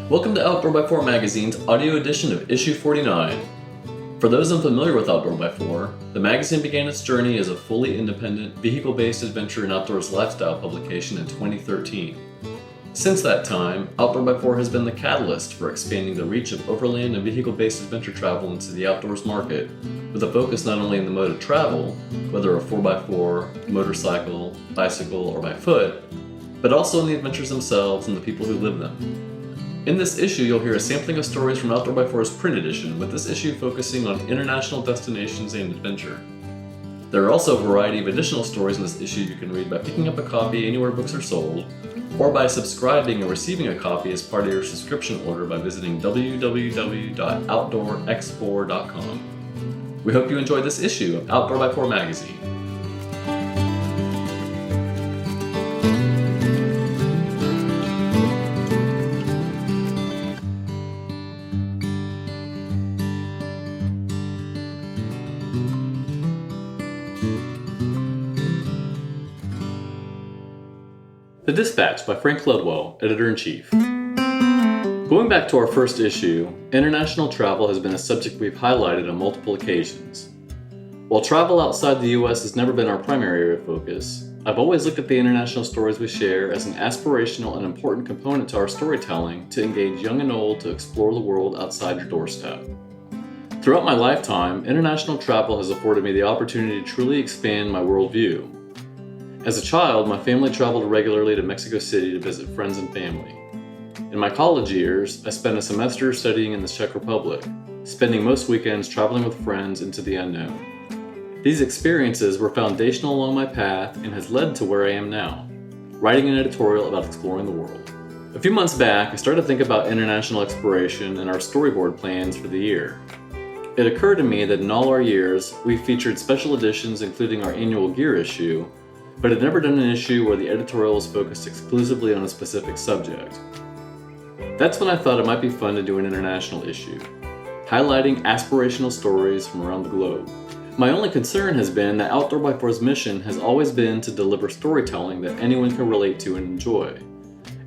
Welcome to Outdoor x4 Magazine's audio edition of Issue 49. For those unfamiliar with Outdoor x4, the magazine began its journey as a fully independent, vehicle-based adventure and outdoors lifestyle publication in 2013. Since that time, Outdoor x4 has been the catalyst for expanding the reach of overland and vehicle-based adventure travel into the outdoors market, with a focus not only in the mode of travel, whether a 4x4, motorcycle, bicycle, or by foot, but also in the adventures themselves and the people who live them. In this issue, you'll hear a sampling of stories from Outdoor x4's print edition, with this issue focusing on international destinations and adventure. There are also a variety of additional stories in this issue you can read by picking up a copy anywhere books are sold, or by subscribing and receiving a copy as part of your subscription order by visiting www.OutdoorX4.com. We hope you enjoyed this issue of Outdoor x4 Magazine. The Dispatch by Frank Ludwell, Editor-in-Chief. Going back to our first issue, international travel has been a subject we've highlighted on multiple occasions. While travel outside the US has never been our primary area of focus, I've always looked at the international stories we share as an aspirational and important component to our storytelling to engage young and old to explore the world outside your doorstep. Throughout my lifetime, international travel has afforded me the opportunity to truly expand my worldview. As a child, my family traveled regularly to Mexico City to visit friends and family. In my college years, I spent a semester studying in the Czech Republic, spending most weekends traveling with friends into the unknown. These experiences were foundational along my path and has led to where I am now, writing an editorial about exploring the world. A few months back, I started to think about international exploration and our storyboard plans for the year. It occurred to me that in all our years, we've featured special editions including our annual gear issue, but had never done an issue where the editorial was focused exclusively on a specific subject. That's when I thought it might be fun to do an international issue, highlighting aspirational stories from around the globe. My only concern has been that Outdoor x4's mission has always been to deliver storytelling that anyone can relate to and enjoy,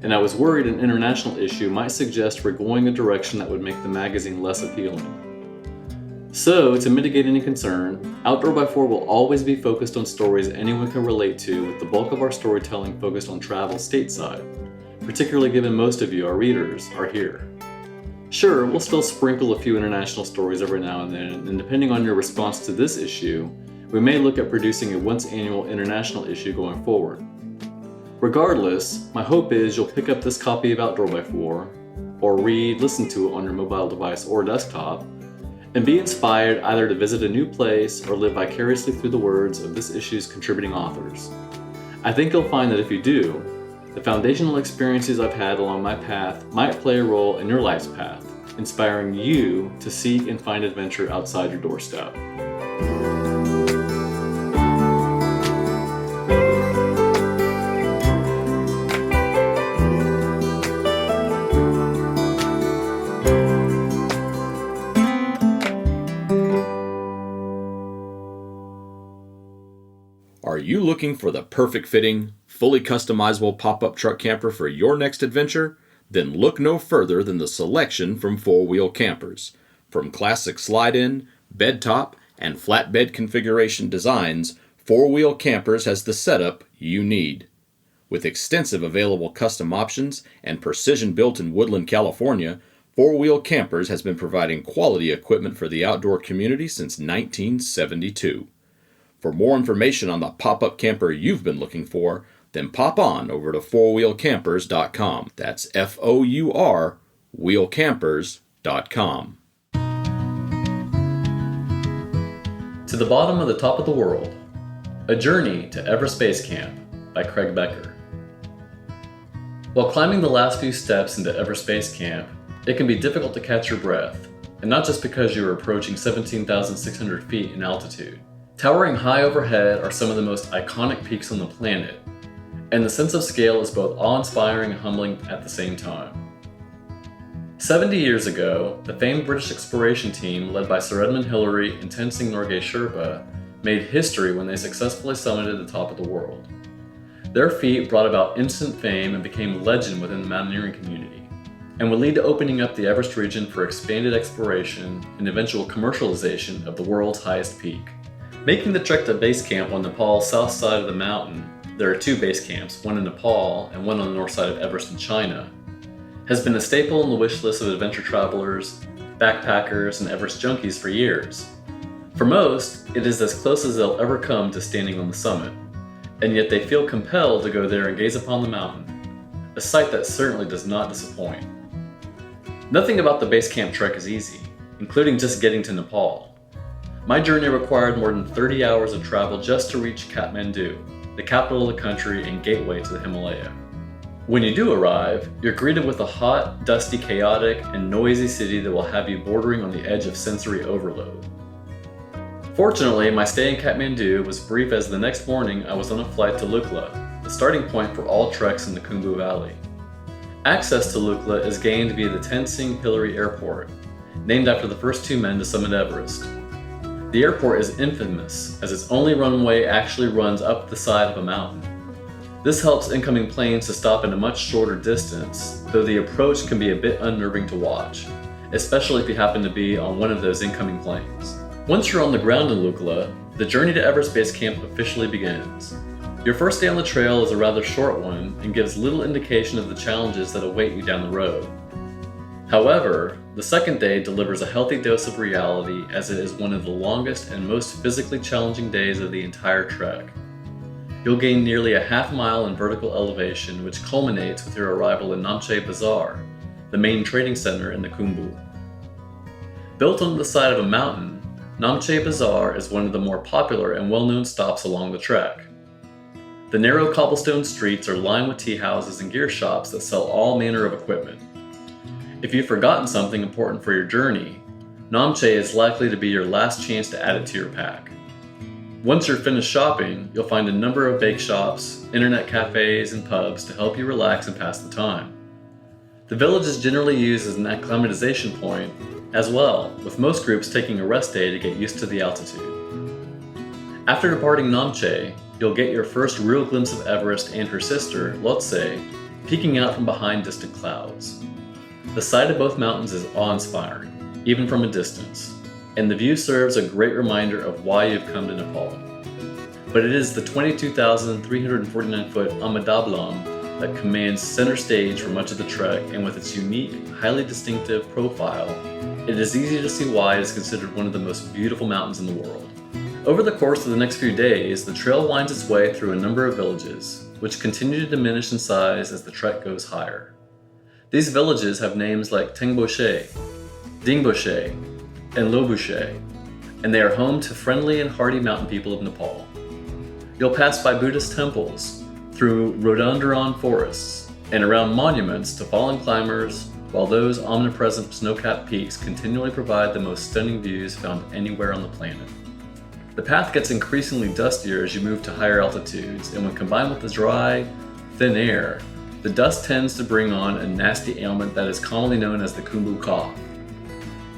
and I was worried an international issue might suggest we're going a direction that would make the magazine less appealing. So, to mitigate any concern, Outdoor x4 will always be focused on stories anyone can relate to, with the bulk of our storytelling focused on travel stateside, particularly given most of you, our readers, are here. Sure, we'll still sprinkle a few international stories every now and then, and depending on your response to this issue, we may look at producing a once-annual international issue going forward. Regardless, my hope is you'll pick up this copy of Outdoor x4, or read, listen to it on your mobile device or desktop, and be inspired either to visit a new place or live vicariously through the words of this issue's contributing authors. I think you'll find that if you do, the foundational experiences I've had along my path might play a role in your life's path, inspiring you to seek and find adventure outside your doorstep. Are you looking for the perfect fitting, fully customizable pop-up truck camper for your next adventure? Then look no further than the selection from 4 Wheel Campers. From classic slide-in, bed top, and flatbed configuration designs, 4 Wheel Campers has the setup you need. With extensive available custom options and precision built in Woodland, California, 4 Wheel Campers has been providing quality equipment for the outdoor community since 1972. For more information on the pop-up camper you've been looking for, then pop on over to 4wheelcampers.com. That's F-O-U-R, wheelcampers.com. To the Bottom of the Top of the World, A Journey to Everest Base Camp by Craig Becker. While climbing the last few steps into Everest Base Camp, it can be difficult to catch your breath, and not just because you are approaching 17,600 feet in altitude. Towering high overhead are some of the most iconic peaks on the planet, and the sense of scale is both awe-inspiring and humbling at the same time. 70 years ago, the famed British exploration team led by Sir Edmund Hillary and Tenzing Norgay Sherpa made history when they successfully summited the top of the world. Their feat brought about instant fame and became legend within the mountaineering community, and would lead to opening up the Everest region for expanded exploration and eventual commercialization of the world's highest peak. Making the trek to base camp on Nepal's south side of the mountain, there are two base camps, one in Nepal and one on the north side of Everest in China, has been a staple on the wish list of adventure travelers, backpackers, and Everest junkies for years. For most, it is as close as they'll ever come to standing on the summit, and yet they feel compelled to go there and gaze upon the mountain, a sight that certainly does not disappoint. Nothing about the base camp trek is easy, including just getting to Nepal. My journey required more than 30 hours of travel just to reach Kathmandu, the capital of the country and gateway to the Himalaya. When you do arrive, you're greeted with a hot, dusty, chaotic, and noisy city that will have you bordering on the edge of sensory overload. Fortunately, my stay in Kathmandu was brief, as the next morning I was on a flight to Lukla, the starting point for all treks in the Khumbu Valley. Access to Lukla is gained via the Tensing Hillary Airport, named after the first two men to summit Everest. The airport is infamous, as its only runway actually runs up the side of a mountain. This helps incoming planes to stop in a much shorter distance, though the approach can be a bit unnerving to watch, especially if you happen to be on one of those incoming planes. Once you're on the ground in Lukla, the journey to Everest Base Camp officially begins. Your first day on the trail is a rather short one and gives little indication of the challenges that await you down the road. However, the second day delivers a healthy dose of reality, as it is one of the longest and most physically challenging days of the entire trek. You'll gain nearly a half mile in vertical elevation, which culminates with your arrival in Namche Bazaar, the main trading center in the Khumbu. Built on the side of a mountain, Namche Bazaar is one of the more popular and well-known stops along the trek. The narrow cobblestone streets are lined with tea houses and gear shops that sell all manner of equipment. If you've forgotten something important for your journey, Namche is likely to be your last chance to add it to your pack. Once you're finished shopping, you'll find a number of bake shops, internet cafes, and pubs to help you relax and pass the time. The village is generally used as an acclimatization point as well, with most groups taking a rest day to get used to the altitude. After departing Namche, you'll get your first real glimpse of Everest and her sister, Lhotse, peeking out from behind distant clouds. The sight of both mountains is awe-inspiring, even from a distance, and the view serves a great reminder of why you've come to Nepal. But it is the 22,349-foot Amadablam that commands center stage for much of the trek, and with its unique, highly distinctive profile, it is easy to see why it is considered one of the most beautiful mountains in the world. Over the course of the next few days, the trail winds its way through a number of villages, which continue to diminish in size as the trek goes higher. These villages have names like Tengboshe, Dingboshe, and Lobushe, and they are home to friendly and hardy mountain people of Nepal. You'll pass by Buddhist temples, through rhododendron forests, and around monuments to fallen climbers, while those omnipresent snow-capped peaks continually provide the most stunning views found anywhere on the planet. The path gets increasingly dustier as you move to higher altitudes, and when combined with the dry, thin air, the dust tends to bring on a nasty ailment that is commonly known as the Khumbu cough.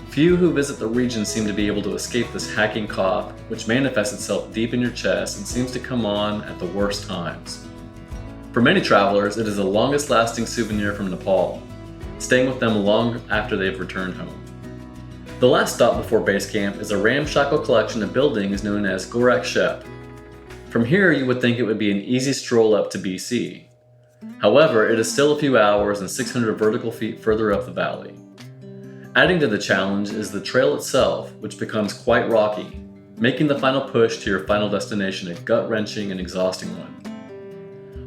Few who visit the region seem to be able to escape this hacking cough, which manifests itself deep in your chest and seems to come on at the worst times. For many travelers, it is the longest lasting souvenir from Nepal, staying with them long after they've returned home. The last stop before base camp is a ramshackle collection of buildings known as Gorak Shep. From here, you would think it would be an easy stroll up to BC. However, it is still a few hours and 600 vertical feet further up the valley. Adding to the challenge is the trail itself, which becomes quite rocky, making the final push to your final destination a gut-wrenching and exhausting one.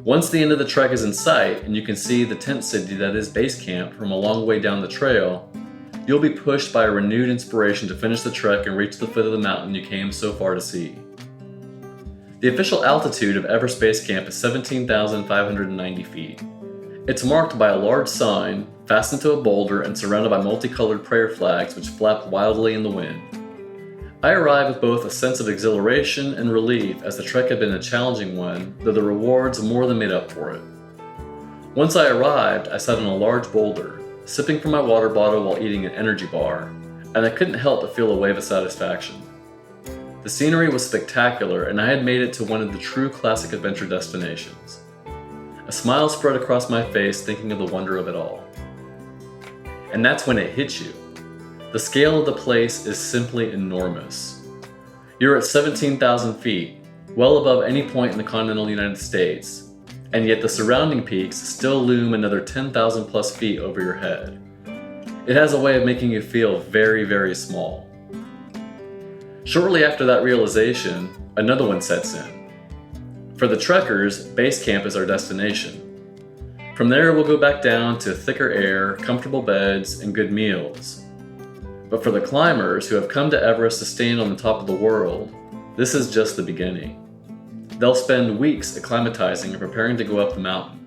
Once the end of the trek is in sight and you can see the tent city that is base camp from a long way down the trail, you'll be pushed by a renewed inspiration to finish the trek and reach the foot of the mountain you came so far to see. The official altitude of Everest Base Camp is 17,590 feet. It's marked by a large sign, fastened to a boulder and surrounded by multicolored prayer flags which flap wildly in the wind. I arrived with both a sense of exhilaration and relief, as the trek had been a challenging one, though the rewards more than made up for it. Once I arrived, I sat on a large boulder, sipping from my water bottle while eating an energy bar, and I couldn't help but feel a wave of satisfaction. The scenery was spectacular, and I had made it to one of the true classic adventure destinations. A smile spread across my face thinking of the wonder of it all. And that's when it hits you. The scale of the place is simply enormous. You're at 17,000 feet, well above any point in the continental United States, and yet the surrounding peaks still loom another 10,000 plus feet over your head. It has a way of making you feel very, very small. Shortly after that realization, another one sets in. For the trekkers, base camp is our destination. From there, we'll go back down to thicker air, comfortable beds, and good meals. But for the climbers who have come to Everest to stand on the top of the world, this is just the beginning. They'll spend weeks acclimatizing and preparing to go up the mountain.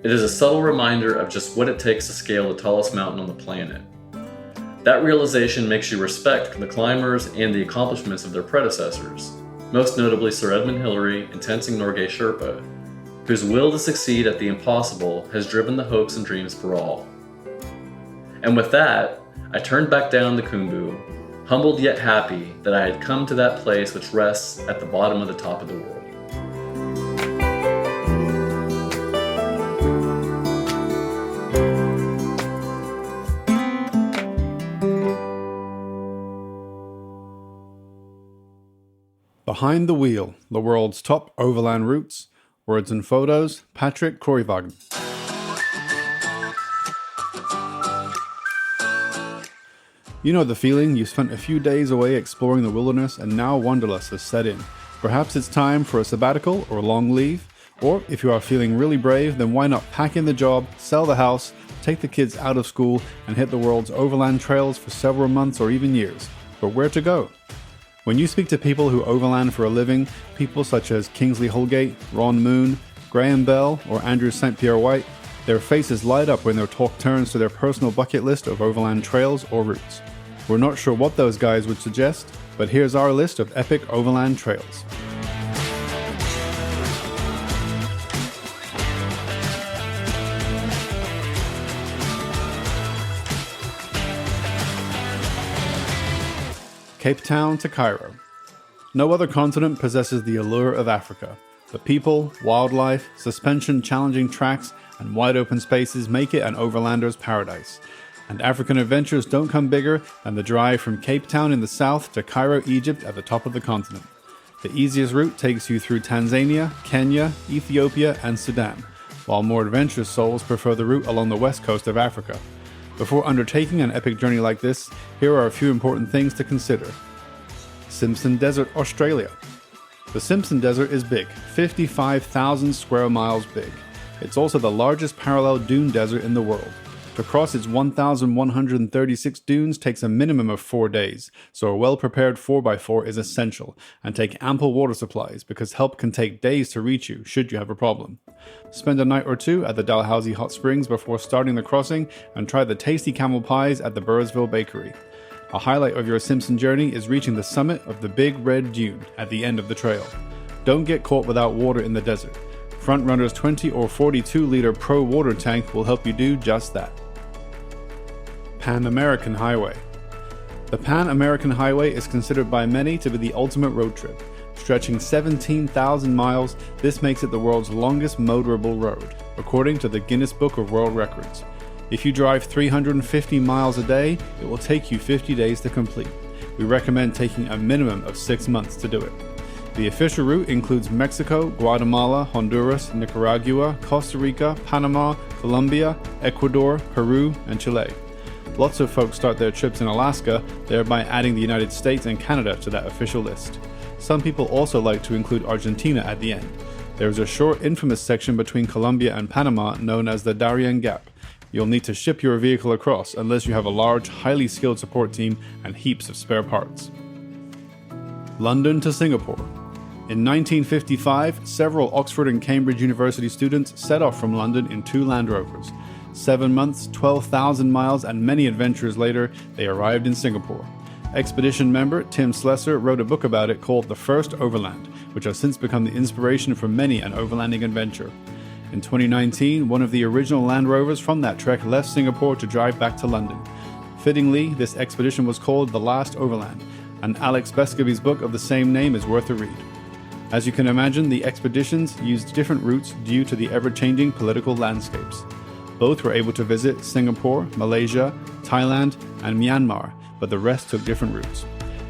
It is a subtle reminder of just what it takes to scale the tallest mountain on the planet. That realization makes you respect the climbers and the accomplishments of their predecessors, most notably Sir Edmund Hillary and Tenzing Norgay Sherpa, whose will to succeed at the impossible has driven the hopes and dreams for all. And with that, I turned back down the Khumbu, humbled yet happy that I had come to that place which rests at the bottom of the top of the world. Behind the Wheel, the world's top overland routes. Words and photos, Patrick Kroijvagen. You know the feeling, you spent a few days away exploring the wilderness and now wanderlust has set in. Perhaps it's time for a sabbatical or a long leave, or if you are feeling really brave, then why not pack in the job, sell the house, take the kids out of school and hit the world's overland trails for several months or even years. But where to go? When you speak to people who overland for a living, people such as Kingsley Holgate, Ron Moon, Graham Bell, or Andrew St. Pierre White, their faces light up when their talk turns to their personal bucket list of overland trails or routes. We're not sure what those guys would suggest, but here's our list of epic overland trails. Cape Town to Cairo. No other continent possesses the allure of Africa. The people, wildlife, suspension-challenging tracks, and wide-open spaces make it an overlander's paradise. And African adventures don't come bigger than the drive from Cape Town in the south to Cairo, Egypt at the top of the continent. The easiest route takes you through Tanzania, Kenya, Ethiopia, and Sudan, while more adventurous souls prefer the route along the west coast of Africa. Before undertaking an epic journey like this, here are a few important things to consider. Simpson Desert, Australia. The Simpson Desert is big, 55,000 square miles big. It's also the largest parallel dune desert in the world. To cross its 1,136 dunes takes a minimum of 4 days, so a well-prepared 4x4 is essential, and take ample water supplies because help can take days to reach you should you have a problem. Spend a night or two at the Dalhousie Hot Springs before starting the crossing and try the tasty camel pies at the Burrisville Bakery. A highlight of your Simpson journey is reaching the summit of the Big Red Dune at the end of the trail. Don't get caught without water in the desert. Frontrunner's 20 or 42-liter Pro water tank will help you do just that. Pan American Highway. The Pan American Highway is considered by many to be the ultimate road trip. Stretching 17,000 miles, this makes it the world's longest motorable road, according to the Guinness Book of World Records. If you drive 350 miles a day, it will take you 50 days to complete. We recommend taking a minimum of 6 months to do it. The official route includes Mexico, Guatemala, Honduras, Nicaragua, Costa Rica, Panama, Colombia, Ecuador, Peru, and Chile. Lots of folks start their trips in Alaska, thereby adding the United States and Canada to that official list. Some people also like to include Argentina at the end. There is a short, infamous section between Colombia and Panama known as the Darien Gap. You'll need to ship your vehicle across unless you have a large, highly skilled support team and heaps of spare parts. London to Singapore. In 1955, several Oxford and Cambridge University students set off from London in 2 Land Rovers. 7 months, 12,000 miles, and many adventures later, they arrived in Singapore. Expedition member Tim Slessor wrote a book about it called The First Overland, which has since become the inspiration for many an overlanding adventure. In 2019, one of the original Land Rovers from that trek left Singapore to drive back to London. Fittingly, this expedition was called The Last Overland, and Alex Bescaby's book of the same name is worth a read. As you can imagine, the expeditions used different routes due to the ever-changing political landscapes. Both were able to visit Singapore, Malaysia, Thailand, and Myanmar, but the rest took different routes.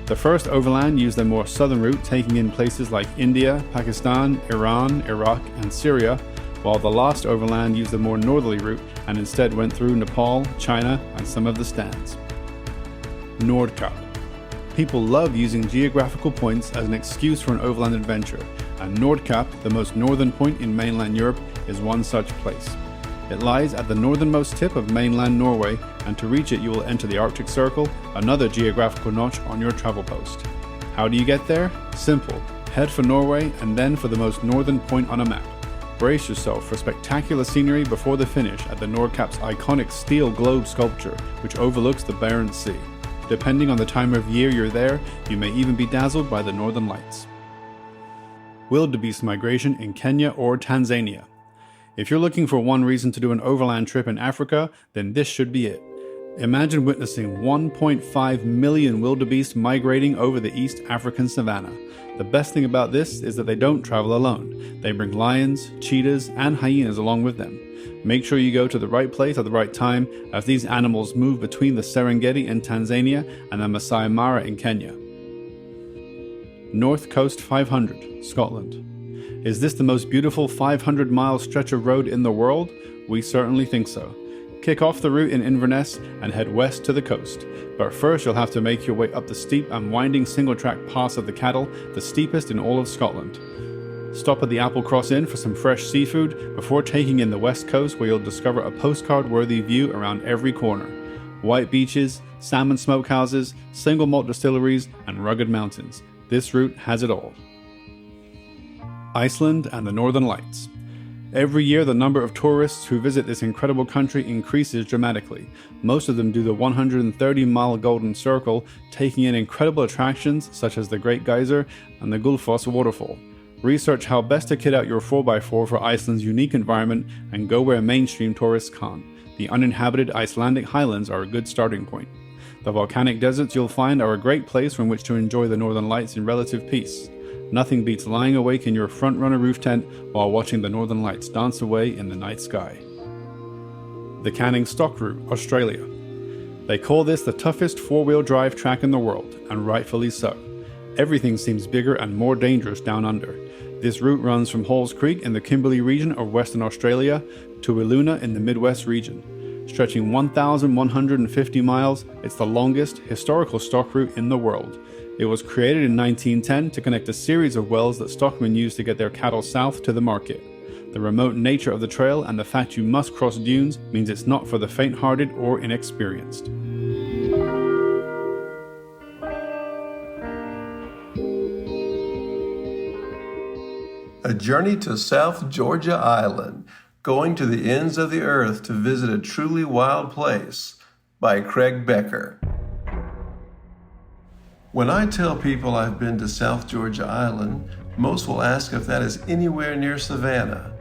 The first overland used the more southern route, taking in places like India, Pakistan, Iran, Iraq, and Syria, while the last overland used the more northerly route and instead went through Nepal, China, and some of the stands. Nordkap. People love using geographical points as an excuse for an overland adventure, and Nordkap, the most northern point in mainland Europe, is one such place. It lies at the northernmost tip of mainland Norway, and to reach it you will enter the Arctic Circle, another geographical notch on your travel post. How do you get there? Simple. Head for Norway and then for the most northern point on a map. Brace yourself for spectacular scenery before the finish at the Nordkap's iconic steel globe sculpture, which overlooks the Barents Sea. Depending on the time of year you're there, you may even be dazzled by the northern lights. Wildebeest migration in Kenya or Tanzania. If you're looking for one reason to do an overland trip in Africa, then this should be it. Imagine witnessing 1.5 million wildebeest migrating over the East African savanna. The best thing about this is that they don't travel alone. They bring lions, cheetahs, and hyenas along with them. Make sure you go to the right place at the right time, as these animals move between the Serengeti in Tanzania and the Masai Mara in Kenya. North Coast 500, Scotland. Is this the most beautiful 500-mile stretch of road in the world? We certainly think so. Kick off the route in Inverness and head west to the coast. But first you'll have to make your way up the steep and winding single-track pass of the Cattle, the steepest in all of Scotland. Stop at the Applecross Inn for some fresh seafood before taking in the west coast, where you'll discover a postcard-worthy view around every corner. White beaches, salmon smokehouses, single malt distilleries, and rugged mountains. This route has it all. Iceland and the Northern Lights. Every year, the number of tourists who visit this incredible country increases dramatically. Most of them do the 130-mile Golden Circle, taking in incredible attractions such as the Great Geyser and the Gullfoss waterfall. Research how best to kit out your 4x4 for Iceland's unique environment and go where mainstream tourists can't. The uninhabited Icelandic highlands are a good starting point. The volcanic deserts you'll find are a great place from which to enjoy the Northern Lights in relative peace. Nothing beats lying awake in your front-runner roof tent while watching the Northern Lights dance away in the night sky. The Canning Stock Route, Australia. They call this the toughest four-wheel drive track in the world, and rightfully so. Everything seems bigger and more dangerous down under. This route runs from Halls Creek in the Kimberley region of Western Australia to Wiluna in the Midwest region. Stretching 1,150 miles, it's the longest historical stock route in the world. It was created in 1910 to connect a series of wells that stockmen used to get their cattle south to the market. The remote nature of the trail and the fact you must cross dunes means it's not for the faint-hearted or inexperienced. A Journey to South Georgia Island, Going to the Ends of the Earth to Visit a Truly Wild Place, by Craig Becker. When I tell people I've been to South Georgia Island, most will ask if that is anywhere near Savannah.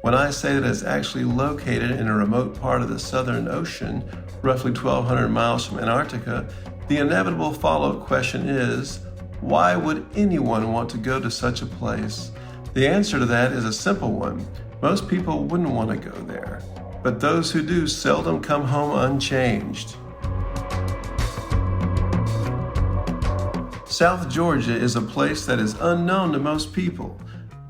When I say that it's actually located in a remote part of the Southern Ocean, roughly 1,200 miles from Antarctica, the inevitable follow-up question is, why would anyone want to go to such a place? The answer to that is a simple one. Most people wouldn't want to go there, but those who do seldom come home unchanged. South Georgia is a place that is unknown to most people,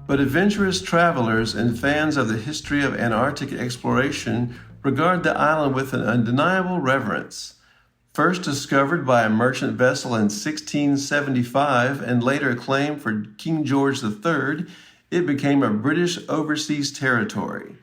but adventurous travelers and fans of the history of Antarctic exploration regard the island with an undeniable reverence. First discovered by a merchant vessel in 1675 and later claimed for King George III, it became a British overseas territory.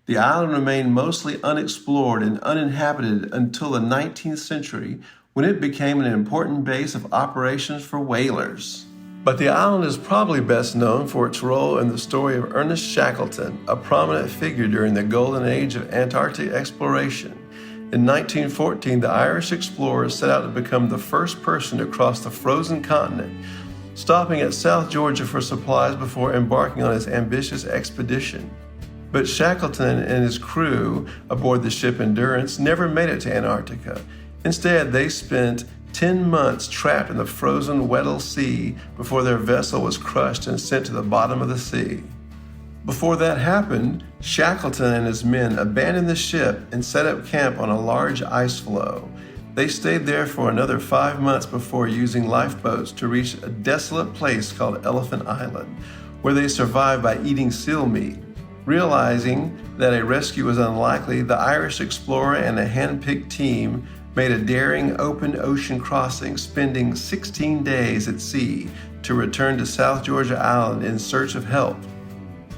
The island remained mostly unexplored and uninhabited until the 19th century, when it became an important base of operations for whalers. But the island is probably best known for its role in the story of Ernest Shackleton, a prominent figure during the golden age of Antarctic exploration. In 1914, the Irish explorer set out to become the first person to cross the frozen continent, stopping at South Georgia for supplies before embarking on his ambitious expedition. But Shackleton and his crew aboard the ship Endurance never made it to Antarctica. Instead, they spent 10 months trapped in the frozen Weddell Sea before their vessel was crushed and sent to the bottom of the sea. Before that happened, Shackleton and his men abandoned the ship and set up camp on a large ice floe. They stayed there for another 5 months before using lifeboats to reach a desolate place called Elephant Island, where they survived by eating seal meat. Realizing that a rescue was unlikely, the Irish explorer and a hand-picked team made a daring open ocean crossing, spending 16 days at sea to return to South Georgia Island in search of help.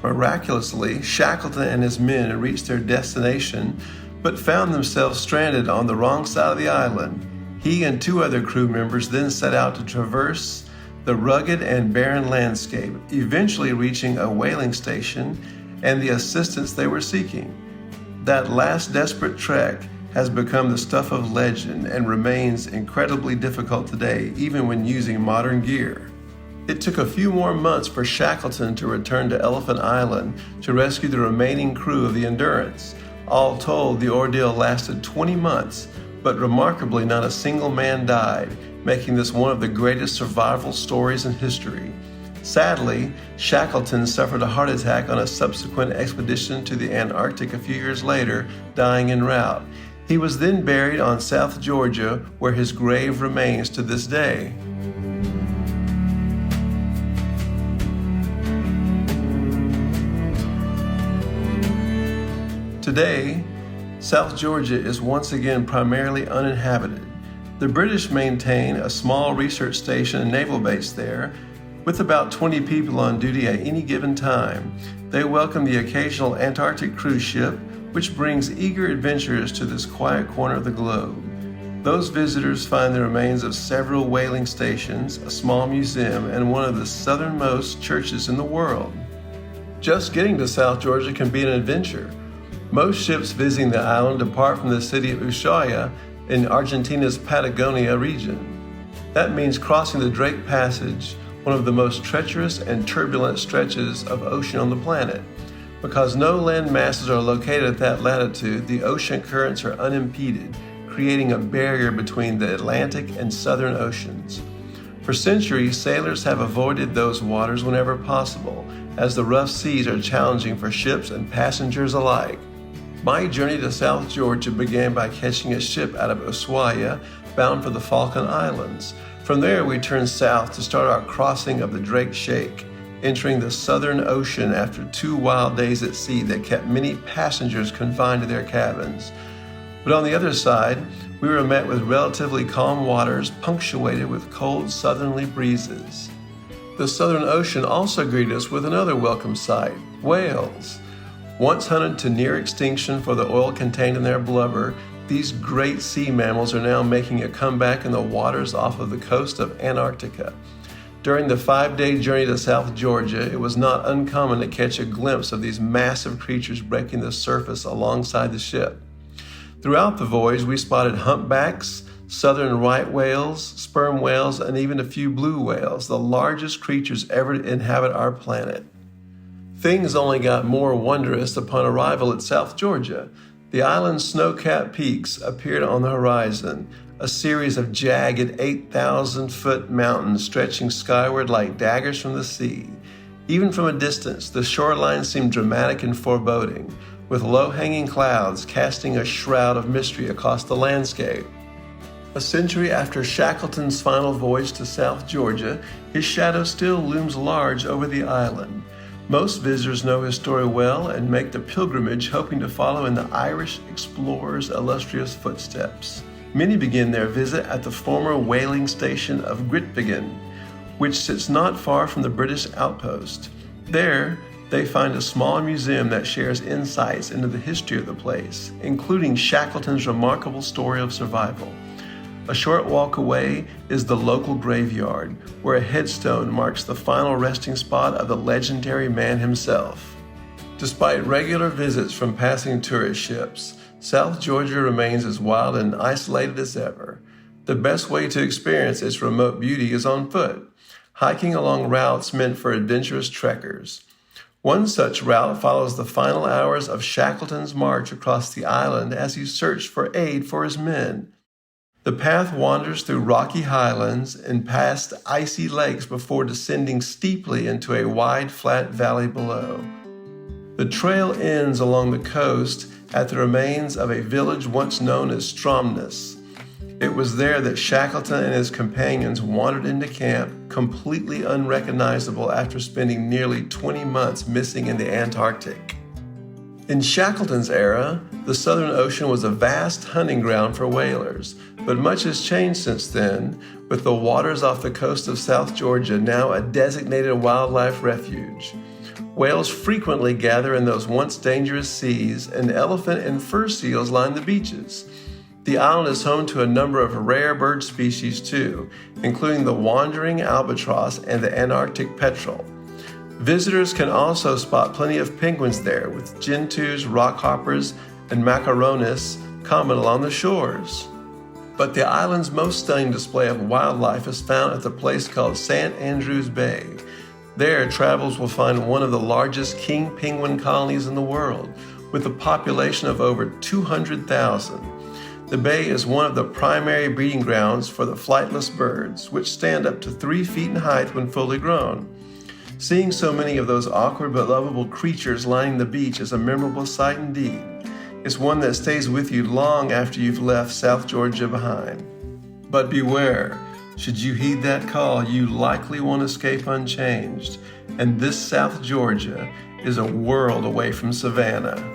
Miraculously, Shackleton and his men reached their destination, but found themselves stranded on the wrong side of the island. He and 2 other crew members then set out to traverse the rugged and barren landscape, eventually reaching a whaling station and the assistance they were seeking. That last desperate trek has become the stuff of legend and remains incredibly difficult today, even when using modern gear. It took a few more months for Shackleton to return to Elephant Island to rescue the remaining crew of the Endurance. All told, the ordeal lasted 20 months, but remarkably not a single man died, making this one of the greatest survival stories in history. Sadly, Shackleton suffered a heart attack on a subsequent expedition to the Antarctic a few years later, dying en route. He was then buried on South Georgia, where his grave remains to this day. Today, South Georgia is once again primarily uninhabited. The British maintain a small research station and naval base there, with about 20 people on duty at any given time. They welcome the occasional Antarctic cruise ship, which brings eager adventurers to this quiet corner of the globe. Those visitors find the remains of several whaling stations, a small museum, and one of the southernmost churches in the world. Just getting to South Georgia can be an adventure. Most ships visiting the island depart from the city of Ushuaia in Argentina's Patagonia region. That means crossing the Drake Passage, one of the most treacherous and turbulent stretches of ocean on the planet. Because no land masses are located at that latitude, the ocean currents are unimpeded, creating a barrier between the Atlantic and Southern Oceans. For centuries, sailors have avoided those waters whenever possible, as the rough seas are challenging for ships and passengers alike. My journey to South Georgia began by catching a ship out of Ushuaia, bound for the Falkland Islands. From there, we turned south to start our crossing of the Drake Shake, entering the Southern Ocean after 2 wild days at sea that kept many passengers confined to their cabins. But on the other side, we were met with relatively calm waters punctuated with cold southerly breezes. The Southern Ocean also greeted us with another welcome sight, whales. Once hunted to near extinction for the oil contained in their blubber, these great sea mammals are now making a comeback in the waters off of the coast of Antarctica. During the 5-day journey to South Georgia, it was not uncommon to catch a glimpse of these massive creatures breaking the surface alongside the ship. Throughout the voyage, we spotted humpbacks, southern right whales, sperm whales, and even a few blue whales, the largest creatures ever to inhabit our planet. Things only got more wondrous upon arrival at South Georgia. The island's snow-capped peaks appeared on the horizon, a series of jagged 8,000-foot mountains stretching skyward like daggers from the sea. Even from a distance, the shoreline seemed dramatic and foreboding, with low-hanging clouds casting a shroud of mystery across the landscape. A century after Shackleton's final voyage to South Georgia, his shadow still looms large over the island. Most visitors know his story well and make the pilgrimage hoping to follow in the Irish explorer's illustrious footsteps. Many begin their visit at the former whaling station of Grytviken, which sits not far from the British outpost. There, they find a small museum that shares insights into the history of the place, including Shackleton's remarkable story of survival. A short walk away is the local graveyard, where a headstone marks the final resting spot of the legendary man himself. Despite regular visits from passing tourist ships, South Georgia remains as wild and isolated as ever. The best way to experience its remote beauty is on foot, hiking along routes meant for adventurous trekkers. One such route follows the final hours of Shackleton's march across the island as he searched for aid for his men. The path wanders through rocky highlands and past icy lakes before descending steeply into a wide, flat valley below. The trail ends along the coast at the remains of a village once known as Stromness. It was there that Shackleton and his companions wandered into camp, completely unrecognizable after spending nearly 20 months missing in the Antarctic. In Shackleton's era, the Southern Ocean was a vast hunting ground for whalers, but much has changed since then, with the waters off the coast of South Georgia now a designated wildlife refuge. Whales frequently gather in those once dangerous seas, and elephant and fur seals line the beaches. The island is home to a number of rare bird species too, including the wandering albatross and the Antarctic petrel. Visitors can also spot plenty of penguins there, with gentoos, rockhoppers, and macaronis common along the shores. But the island's most stunning display of wildlife is found at the place called St. Andrews Bay. There, travelers will find one of the largest king penguin colonies in the world, with a population of over 200,000. The bay is one of the primary breeding grounds for the flightless birds, which stand up to 3 feet in height when fully grown. Seeing so many of those awkward but lovable creatures lining the beach is a memorable sight indeed. It's one that stays with you long after you've left South Georgia behind. But beware, should you heed that call, you likely won't escape unchanged, and this South Georgia is a world away from Savannah.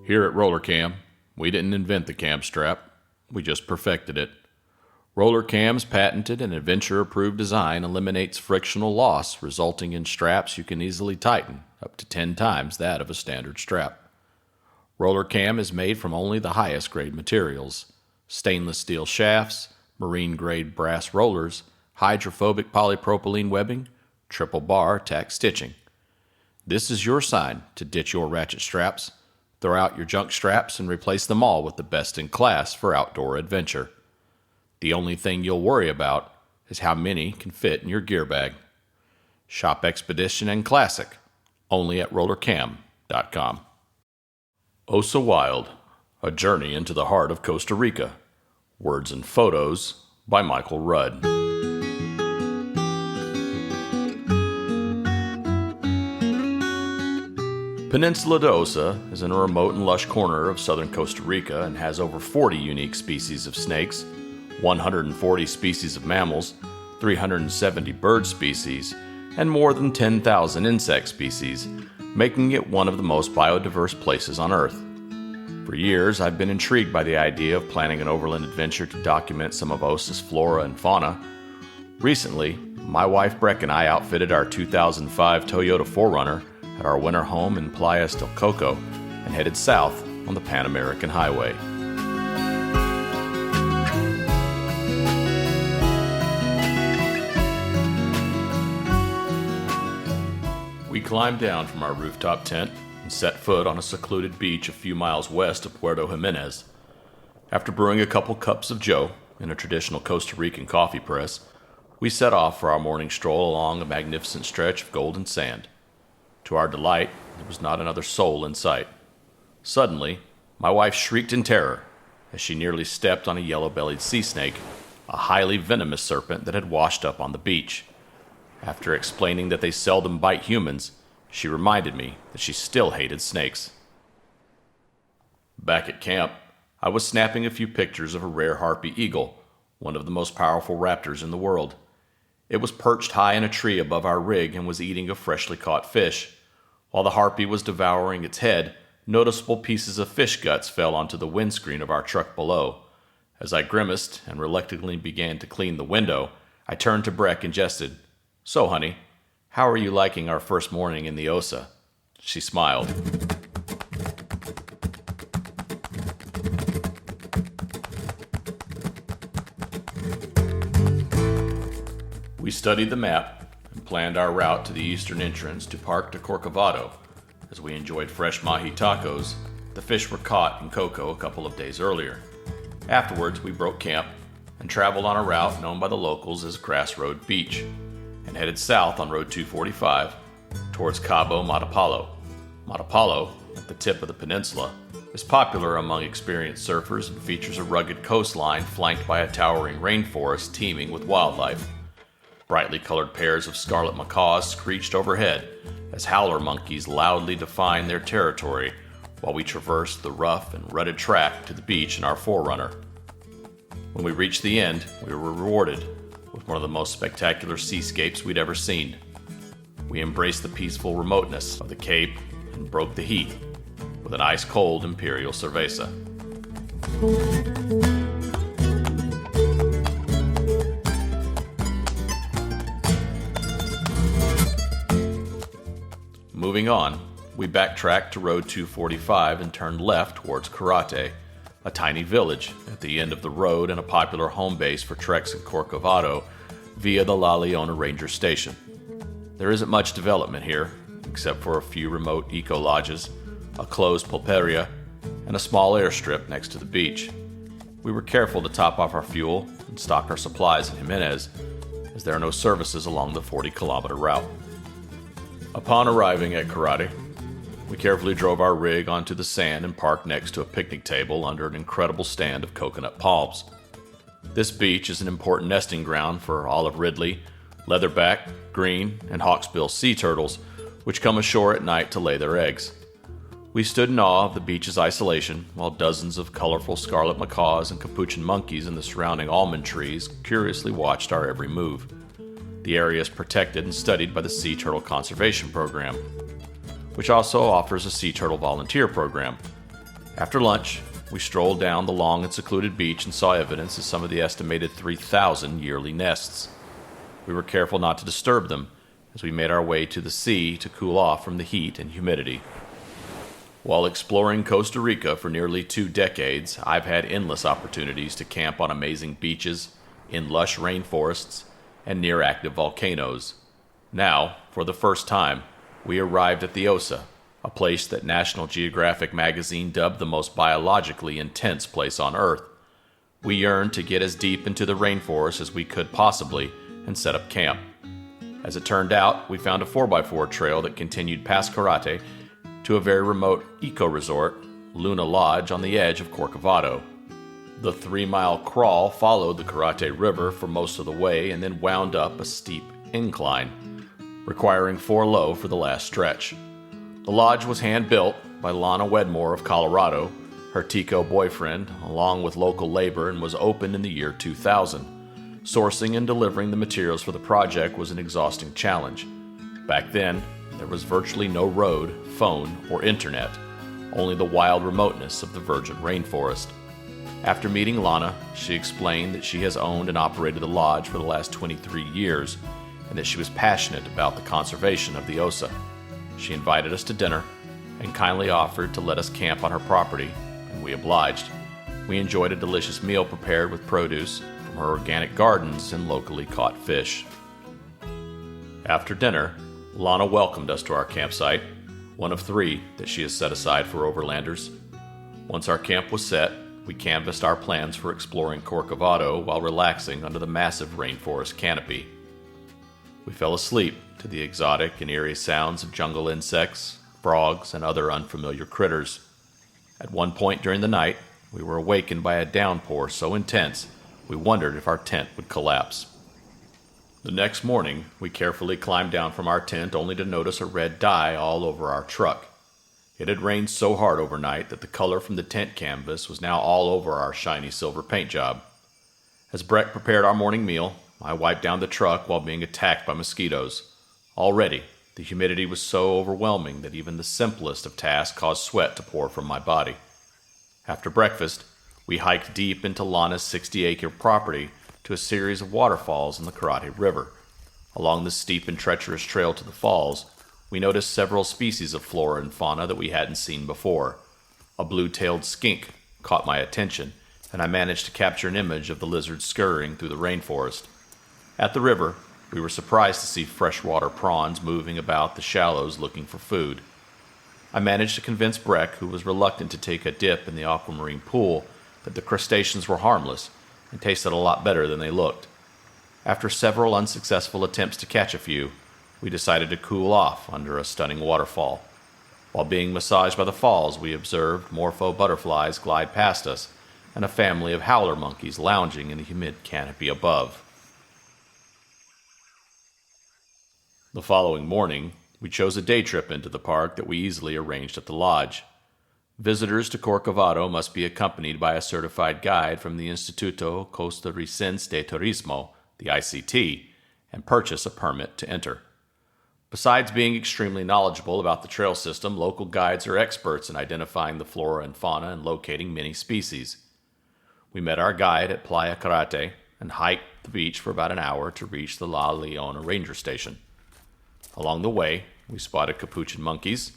Here at Roller Cam, we didn't invent the cam strap, we just perfected it. Roller Cam's patented and adventure-approved design eliminates frictional loss, resulting in straps you can easily tighten, up to 10 times that of a standard strap. Roller Cam is made from only the highest grade materials: stainless steel shafts, marine-grade brass rollers, hydrophobic polypropylene webbing, triple bar tack stitching. This is your sign to ditch your ratchet straps. Throw out your junk straps and replace them all with the best in class for outdoor adventure. The only thing you'll worry about is how many can fit in your gear bag. Shop Expedition and Classic, only at rollercam.com. Osa Wild, a journey into the heart of Costa Rica. Words and photos by Michael Rudd. Peninsula de Osa is in a remote and lush corner of southern Costa Rica and has over 40 unique species of snakes, 140 species of mammals, 370 bird species, and more than 10,000 insect species, making it one of the most biodiverse places on Earth. For years, I've been intrigued by the idea of planning an overland adventure to document some of Osa's flora and fauna. Recently, my wife Breck and I outfitted our 2005 Toyota 4Runner at our winter home in Playas del Coco and headed south on the Pan American Highway. We climbed down from our rooftop tent and set foot on a secluded beach a few miles west of Puerto Jimenez. After brewing a couple cups of joe in a traditional Costa Rican coffee press, we set off for our morning stroll along a magnificent stretch of golden sand. To our delight, there was not another soul in sight. Suddenly, my wife shrieked in terror as she nearly stepped on a yellow-bellied sea snake, a highly venomous serpent that had washed up on the beach. After explaining that they seldom bite humans, she reminded me that she still hated snakes. Back at camp, I was snapping a few pictures of a rare harpy eagle, one of the most powerful raptors in the world. It was perched high in a tree above our rig and was eating a freshly caught fish. While the harpy was devouring its head, noticeable pieces of fish guts fell onto the windscreen of our truck below. As I grimaced and reluctantly began to clean the window, I turned to Breck and jested, "So, honey, how are you liking our first morning in the Osa?" She smiled. We studied the map and planned our route to the eastern entrance to Parque de Corcovado. As we enjoyed fresh mahi tacos, the fish were caught in Coco a couple of days earlier. Afterwards, we broke camp and traveled on a route known by the locals as Grass Road Beach, and headed south on Road 245 towards Cabo Matapalo. Matapalo, at the tip of the peninsula, is popular among experienced surfers and features a rugged coastline flanked by a towering rainforest teeming with wildlife. Brightly colored pairs of scarlet macaws screeched overhead as howler monkeys loudly defined their territory while we traversed the rough and rutted track to the beach in our Forerunner. When we reached the end, we were rewarded with one of the most spectacular seascapes we'd ever seen. We embraced the peaceful remoteness of the Cape and broke the heat with an ice-cold Imperial Cerveza. Moving on, we backtracked to Road 245 and turned left towards Karate, a tiny village at the end of the road and a popular home base for treks in Corcovado via the La Leona Ranger Station. There isn't much development here, except for a few remote eco-lodges, a closed pulperia, and a small airstrip next to the beach. We were careful to top off our fuel and stock our supplies in Jimenez, as there are no services along the 40-kilometer route. Upon arriving at Karate, we carefully drove our rig onto the sand and parked next to a picnic table under an incredible stand of coconut palms. This beach is an important nesting ground for olive ridley, leatherback, green, and hawksbill sea turtles, which come ashore at night to lay their eggs. We stood in awe of the beach's isolation, while dozens of colorful scarlet macaws and capuchin monkeys in the surrounding almond trees curiously watched our every move. The area is protected and studied by the Sea Turtle Conservation Program, which also offers a sea turtle volunteer program. After lunch, we strolled down the long and secluded beach and saw evidence of some of the estimated 3,000 yearly nests. We were careful not to disturb them as we made our way to the sea to cool off from the heat and humidity. While exploring Costa Rica for nearly 2 decades, I've had endless opportunities to camp on amazing beaches, in lush rainforests, and near active volcanoes. Now, for the first time, we arrived at the Osa, a place that National Geographic magazine dubbed the most biologically intense place on Earth. We yearned to get as deep into the rainforest as we could possibly and set up camp. As it turned out, we found a 4x4 trail that continued past Karate to a very remote eco-resort, Luna Lodge, on the edge of Corcovado. The 3-mile crawl followed the Karate River for most of the way and then wound up a steep incline, requiring 4 low for the last stretch. The lodge was hand-built by Lana Wedmore of Colorado, her Tico boyfriend, along with local labor, and was opened in the year 2000. Sourcing and delivering the materials for the project was an exhausting challenge. Back then, there was virtually no road, phone, or internet, only the wild remoteness of the virgin rainforest. After meeting Lana, she explained that she has owned and operated the lodge for the last 23 years, and that she was passionate about the conservation of the Osa. She invited us to dinner and kindly offered to let us camp on her property, and we obliged. We enjoyed a delicious meal prepared with produce from her organic gardens and locally caught fish. After dinner, Lana welcomed us to our campsite, one of 3 that she has set aside for overlanders. Once our camp was set, we canvassed our plans for exploring Corcovado while relaxing under the massive rainforest canopy. We fell asleep to the exotic and eerie sounds of jungle insects, frogs, and other unfamiliar critters. At one point during the night, we were awakened by a downpour so intense we wondered if our tent would collapse. The next morning, we carefully climbed down from our tent only to notice a red dye all over our truck. It had rained so hard overnight that the color from the tent canvas was now all over our shiny silver paint job. As Breck prepared our morning meal, I wiped down the truck while being attacked by mosquitoes. Already, the humidity was so overwhelming that even the simplest of tasks caused sweat to pour from my body. After breakfast, we hiked deep into Lana's 60-acre property to a series of waterfalls in the Karate River. Along the steep and treacherous trail to the falls, we noticed several species of flora and fauna that we hadn't seen before. A blue-tailed skink caught my attention, and I managed to capture an image of the lizard scurrying through the rainforest. At the river, we were surprised to see freshwater prawns moving about the shallows looking for food. I managed to convince Breck, who was reluctant to take a dip in the aquamarine pool, that the crustaceans were harmless, and tasted a lot better than they looked. After several unsuccessful attempts to catch a few, we decided to cool off under a stunning waterfall. While being massaged by the falls, we observed morpho butterflies glide past us and a family of howler monkeys lounging in the humid canopy above. The following morning, we chose a day trip into the park that we easily arranged at the lodge. Visitors to Corcovado must be accompanied by a certified guide from the Instituto Costarricense de Turismo, the ICT, and purchase a permit to enter. Besides being extremely knowledgeable about the trail system, local guides are experts in identifying the flora and fauna and locating many species. We met our guide at Playa Carate and hiked the beach for about an hour to reach the La Leona Ranger Station. Along the way, we spotted capuchin monkeys,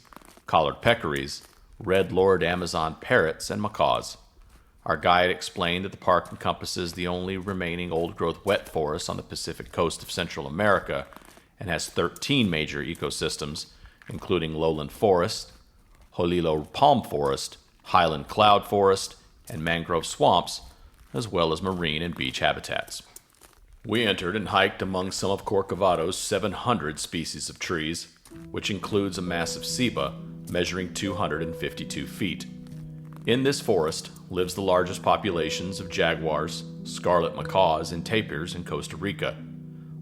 collared peccaries, red Lord Amazon parrots, and macaws. Our guide explained that the park encompasses the only remaining old-growth wet forest on the Pacific coast of Central America and has 13 major ecosystems, including lowland forest, Holilo palm forest, highland cloud forest, and mangrove swamps, as well as marine and beach habitats. We entered and hiked among some of Corcovado's 700 species of trees, which includes a massive ceiba measuring 252 feet. In this forest lives the largest populations of jaguars, scarlet macaws, and tapirs in Costa Rica.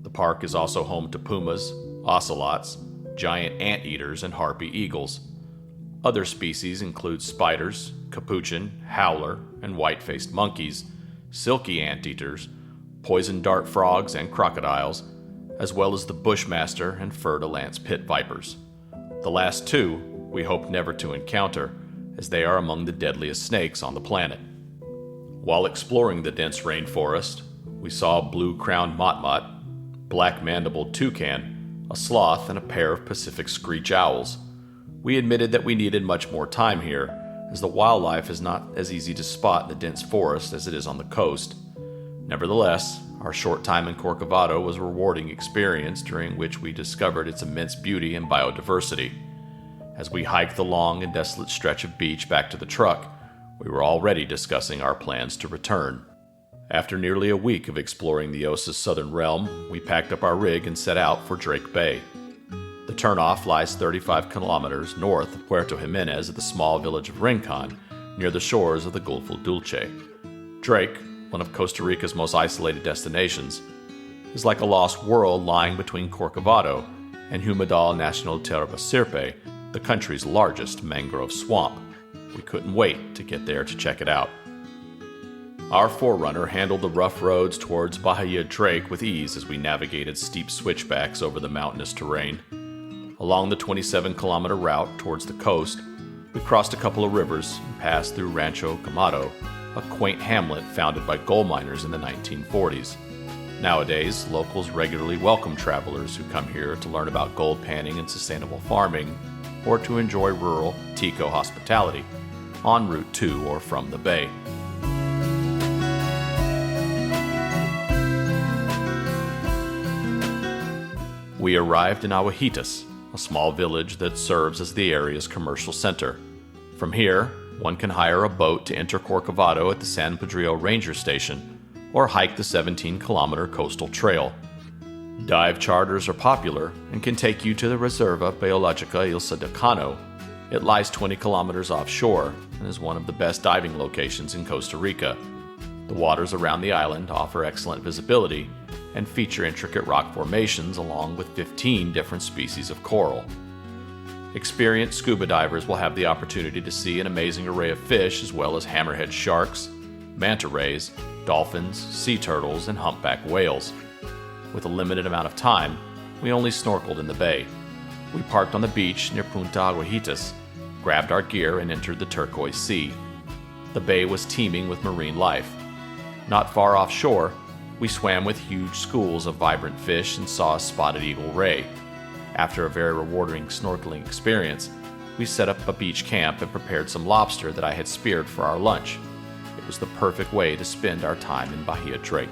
The park is also home to pumas, ocelots, giant anteaters, and harpy eagles. Other species include spiders, capuchin, howler, and white-faced monkeys, silky anteaters, poison dart frogs, and crocodiles, as well as the bushmaster and fer-de-lance pit vipers. The last two we hope never to encounter, as they are among the deadliest snakes on the planet. While exploring the dense rainforest, we saw a blue-crowned motmot, black-mandibled toucan, a sloth, and a pair of Pacific screech owls. We admitted that we needed much more time here, as the wildlife is not as easy to spot in the dense forest as it is on the coast. Nevertheless, our short time in Corcovado was a rewarding experience during which we discovered its immense beauty and biodiversity. As we hiked the long and desolate stretch of beach back to the truck, we were already discussing our plans to return. After nearly a week of exploring the Osa's southern realm, we packed up our rig and set out for Drake Bay. The turnoff lies 35 kilometers north of Puerto Jimenez at the small village of Rincon, near the shores of the Golfo Dulce. Drake, one of Costa Rica's most isolated destinations, is like a lost world lying between Corcovado and Humedal National Terra Sirpe, the country's largest mangrove swamp. We couldn't wait to get there to check it out. Our forerunner handled the rough roads towards Bahia Drake with ease as we navigated steep switchbacks over the mountainous terrain. Along the 27-kilometer route towards the coast, we crossed a couple of rivers and passed through Rancho Quemado, a quaint hamlet founded by gold miners in the 1940s. Nowadays, locals regularly welcome travelers who come here to learn about gold panning and sustainable farming, or to enjoy rural Tico hospitality, en route to or from the bay. We arrived in Aguajitas, a small village that serves as the area's commercial center. From here, one can hire a boat to enter Corcovado at the San Pedrillo Ranger Station, or hike the 17-kilometer coastal trail. Dive charters are popular and can take you to the Reserva Biologica Ilsa de Cano. It lies 20 kilometers offshore and is one of the best diving locations in Costa Rica. The waters around the island offer excellent visibility and feature intricate rock formations along with 15 different species of coral. Experienced scuba divers will have the opportunity to see an amazing array of fish as well as hammerhead sharks, manta rays, dolphins, sea turtles, and humpback whales. With a limited amount of time, we only snorkeled in the bay. We parked on the beach near Punta Aguajitas, grabbed our gear, and entered the turquoise sea. The bay was teeming with marine life. Not far offshore, we swam with huge schools of vibrant fish and saw a spotted eagle ray. After a very rewarding snorkeling experience, we set up a beach camp and prepared some lobster that I had speared for our lunch. It was the perfect way to spend our time in Bahia Drake.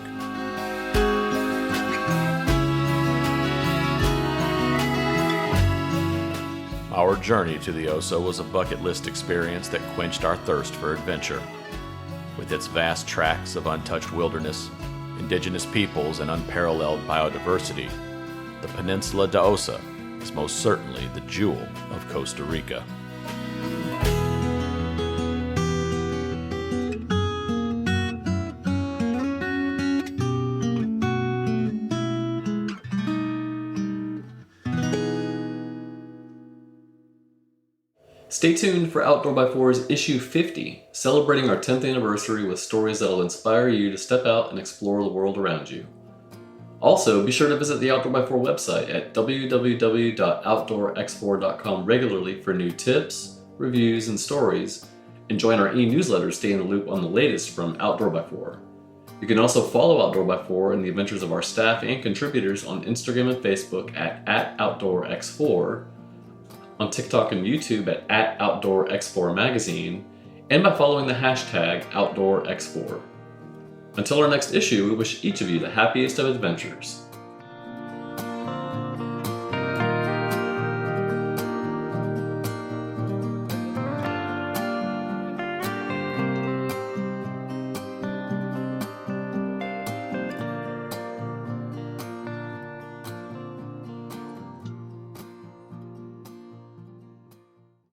Our journey to the Osa was a bucket list experience that quenched our thirst for adventure. With its vast tracts of untouched wilderness, indigenous peoples, and unparalleled biodiversity, the Peninsula de Osa is most certainly the jewel of Costa Rica. Stay tuned for Outdoor x4's Issue 50, celebrating our 10th anniversary with stories that'll inspire you to step out and explore the world around you. Also, be sure to visit the Outdoor x4 website at www.outdoorx4.com regularly for new tips, reviews, and stories, and join our e-newsletter to stay in the loop on the latest from Outdoor x4. You can also follow Outdoor x4 and the adventures of our staff and contributors on Instagram and Facebook at @OutdoorX4, on TikTok and YouTube at OutdoorX4 Magazine, and by following the hashtag OutdoorX4. Until our next issue, we wish each of you the happiest of adventures.